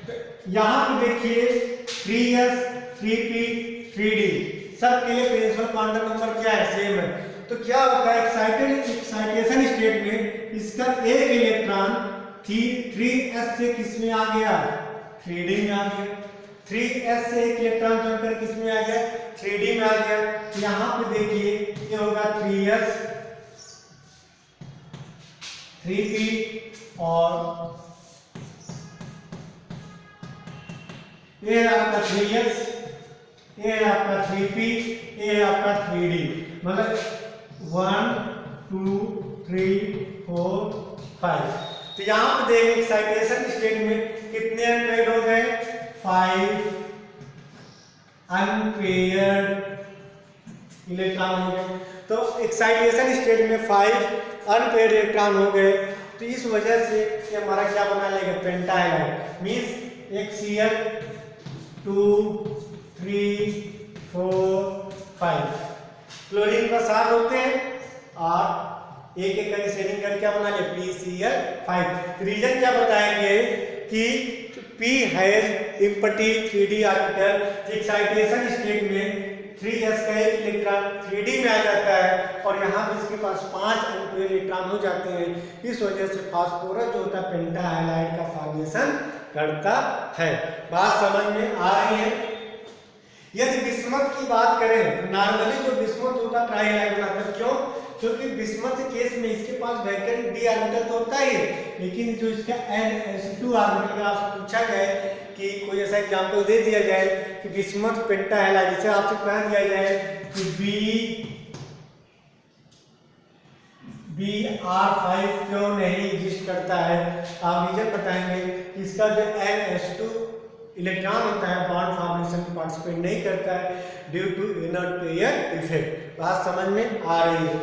तो यहाँ पे देखिए 3s 3p 3d सबके लिए प्रिंसिपल क्वांटम नंबर क्या है सेम है। तो क्या होता है एक्साइटेशन स्टेट में इसका एक इलेक्ट्रॉन 3s से किस में आ गया 3d में आ गया। 3s से एक इलेक्ट्रॉन जोड़कर किस में आ गया 3d में आ गया। यहाँ पे देखिए ये होगा 3s 3p और ये आपका 3s ये आपका 3p ये आपका 3d मतलब 1 2 3 4 5। तो यहाँ पे देखिए एक्साइटेशन स्टेट में कितने अनपेयर्ड हो गए 5 अनपेयर्ड इलेक्ट्रॉन हो गए। तो एक्साइटेशन स्टेट में 5 अनपेयर्ड इलेक्ट्रॉन हो गए। तो इस वजह से ये हमारा क्या बना लेगा पेंटा हाइलाइट मींस एक Cl 2 3 4 5 क्लोरीन का 7 होते हैं और एक एक करके शेडिंग करके क्या बना लिया PCl5। रीजन क्या बताएंगे कि P has empty 3d orbital. Excitation state में 3s का एक इलेक्ट्रॉन 3d में आ जाता है और यहाँ पे इसके पास 5 अनपेयर्ड इलेक्ट्रॉन हो जाते हैं। इस वजह से फास्फोरस जो होता है पेंटा हाइलाइट का फॉर्मेशन करता है। बात समझ में आ रही है। यदि बिस्मथ की बात करें नॉर्मली जो बिस्मथ होता है ट्राई हाइलाइट बनाता है। क्यों क्योंकि बिस्मथ केस में इसके पास वैकेंट d ऑर्बिटल तो होता ही है। लेकिन जो इसका ns2 ऑर्बिटल का आपसे पूछा जाए कि कोई ऐसा एग्जांपल दे दिया जाए कि बिस्मथ पेंटा हाइलाइट जिसे आपसे कह दिया जाए कि Br5 क्यों नहीं एग्जिस्ट करता है, आप रीजन बताएंगे। इसका जो NH2 इलेक्ट्रॉन होता है बॉन्ड फॉर्मेशन में पार्टिसिपेट नहीं करता है due to inner pair effect. बात समझ में आ रही है।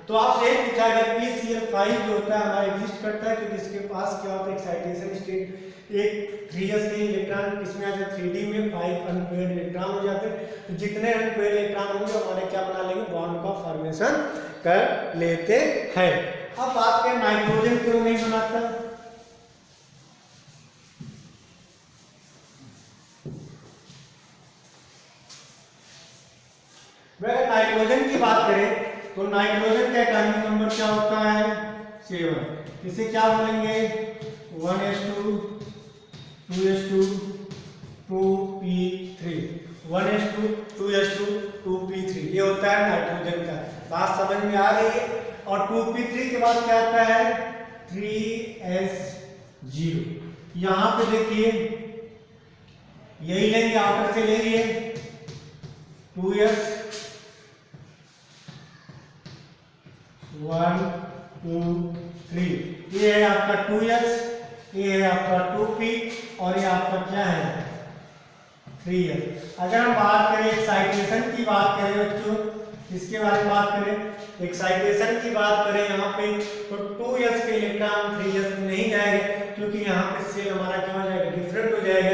तो आपसे एक पूछा गया PCl5 जो होता है हमारा एग्जिस्ट करता है क्योंकि इसके पास क्या होता है एक्साइटेशन स्टेट, एक 3s के इलेक्ट्रॉन किसमें आ जाते 3d में 5 अनपेयर्ड इलेक्ट्रॉन हो जाते हैं। तो जितने अनपेयर्ड इलेक्ट्रॉन होंगे हमारे क्या बना लेंगे, बॉन्ड का फॉर्मेशन कर लेते हैं। अब बात करें नाइट्रोजन क्यों नहीं बनाता, अगर नाइट्रोजन की बात करें तो नाइट्रोजन का एटॉमिक नंबर क्या होता है 7। इसे क्या बोलेंगे 1s2 2s2 2p3 1s2 2s2 2p3 ये होता है नाइट्रोजन का। बात समझ में आ रही है। और 2p3 के बाद क्या आता है 3s0। यहां पे देखिए यही लेंगे, आउटर से लेंगे 2s 1 2 3, ये है आपका 2s, ये है आपका 2p और ये आपका क्या है 3s। अगर हम बात करें एक्साइटेशन की बात करें बच्चों, इसके बारे में बात करें एक्साइटेशन की बात करें यहाँ पे तो 2s के इलेक्ट्रॉन 3s में नहीं जाएगा क्योंकि यहाँ पे सेल हमारा क्या हो जाएगा डिफरेंट हो जाएगा।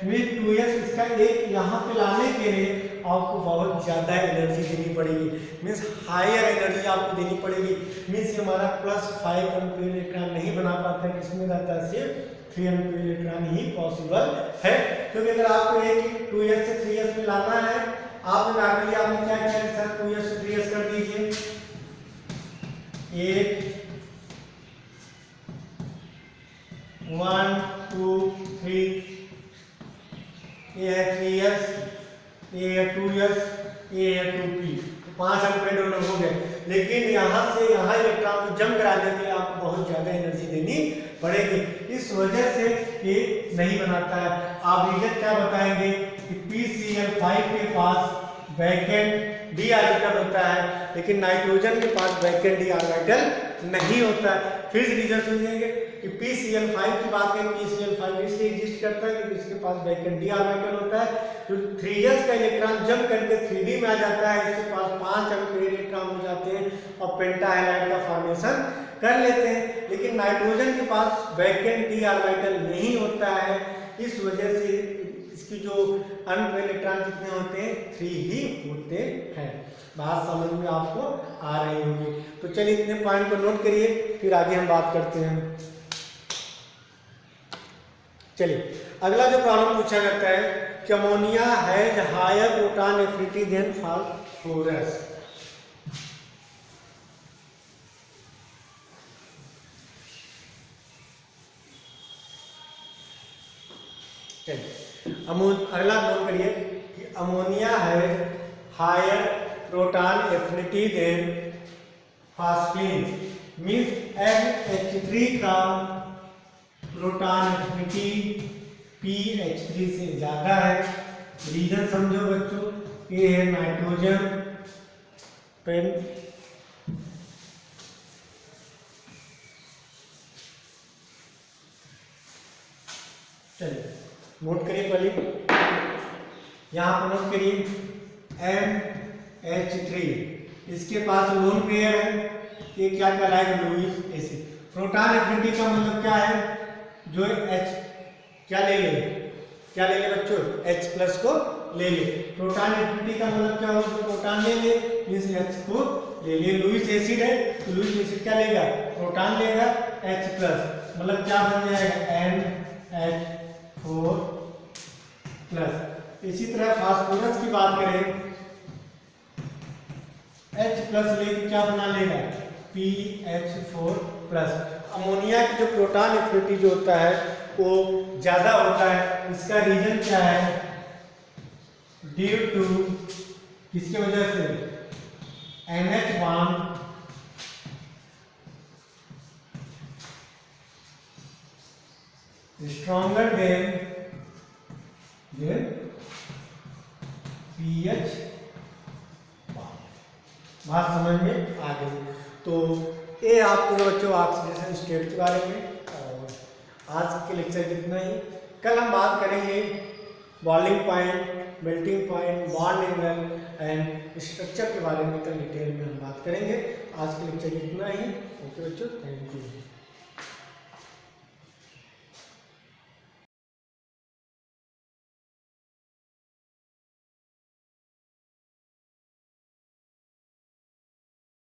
मीन 2s इसका एक यहाँ पे लाने के लिए आपको बहुत ज़्यादा एनर्जी देनी पड़ेगी, मीन्स हायर एनर्जी आपको देनी पड़ेगी। मीन्स हमारा +5 अनपेयर्ड इलेक्ट्रॉन नहीं बना पाता है, किसमें रहता है सिर्फ 3 अनपेयर्ड इलेक्ट्रॉन ही पॉसिबल है। क्योंकि अगर आपको एक 2s से 3s में लाना है, आपने नॉर्मली आपने क्या किया सर 2s से 3s कर दीजिए, 1 2 3, ये है 3s, ये है 2s, ये है 2p, 5 अनपेयर्ड डोनर हो गए। लेकिन यहाँ से यहाँ इलेक्ट्रॉन को जम कराने के लिए आपको बहुत ज़्यादा एनर्जी देनी पड़ेगी, इस वजह से ये नहीं बनाता है। आप रीजन क्या बताएंगे कि PCl5 के पास वैकेंट d ऑर्बिटल होता है लेकिन नाइट्रोजन के पास वैकेंट d ऑर्बिटल नहीं होता है। फिर रीजन सुनिएंगे कि PCl5 की बात करें, PCl5 इसलिए एग्जिस्ट करता है क्योंकि इसके पास वैकेंट d ऑर्बिटल होता है। जो 3s का इलेक्ट्रॉन जंप करके 3d में आ जाता है, इसके पास 5 अनपेयर्ड इलेक्ट्रॉन हो जाते हैं और पेंटा हैलाइड का फॉर्मेशन कर लेते हैं। लेकिन नाइट्रोजन के पास वैकेंट d ऑर्बिटल नहीं होता है, इस वजह से इसकी जो अनपेयर्ड इलेक्ट्रॉन कितने होते हैं 3 ही होते हैं। बात समझ में आपको आ रही होगी। तो चलिए इतने पॉइंट को नोट करिए, फिर आगे हम बात करते हैं। चलिए अगला जो प्रॉब्लम पूछा जाता है कि ammonia has higher proton affinity than phosphorus. चलिए अगला नोट करिए कि अमोनिया है higher proton affinity than phosphine, means NH3 का प्रोटॉन एफिनिटी pH3 से ज़्यादा है। रीजन समझो बच्चों, ये है नाइट्रोजन पेन चलिए नोट करिए पहले, यहाँ पर नोट करिए NH3, इसके पास लोन पेयर है, ये क्या कहलाएगा लुईस एसिड। प्रोटॉन एफिनिटी का मतलब क्या है, जो H क्या ले ले बच्चों H+ को ले ले। प्रोटॉन एफिनिटी का मतलब क्या होगा, प्रोटॉन ले ले मींस H को ले ले। लुईस एसिड है तो लुईस एसिड क्या लेगा, प्रोटॉन लेगा H+, मतलब क्या बन जाएगा NH4+। इसी तरह फास्फोरस की बात करें, H+ लेके क्या बना लेगा PH4+। अमोनिया की जो प्रोटॉन एफिनिटी जो होता है वो ज्यादा होता है, इसका रीजन क्या है, ड्यू टू किसके वजह से NH bond stronger than pH bond. बात समझ में आ गई। तो ये आपके बच्चों ऑक्सीडेशन स्टेट के बारे में। और आज के लेक्चर कितना ही। कल हम बात करेंगे boiling point, melting point, bond angle and structure के बारे में कल डिटेल में हम बात करेंगे। आज के लेक्चर कितना ही। ओके बच्चों, थैंक यू।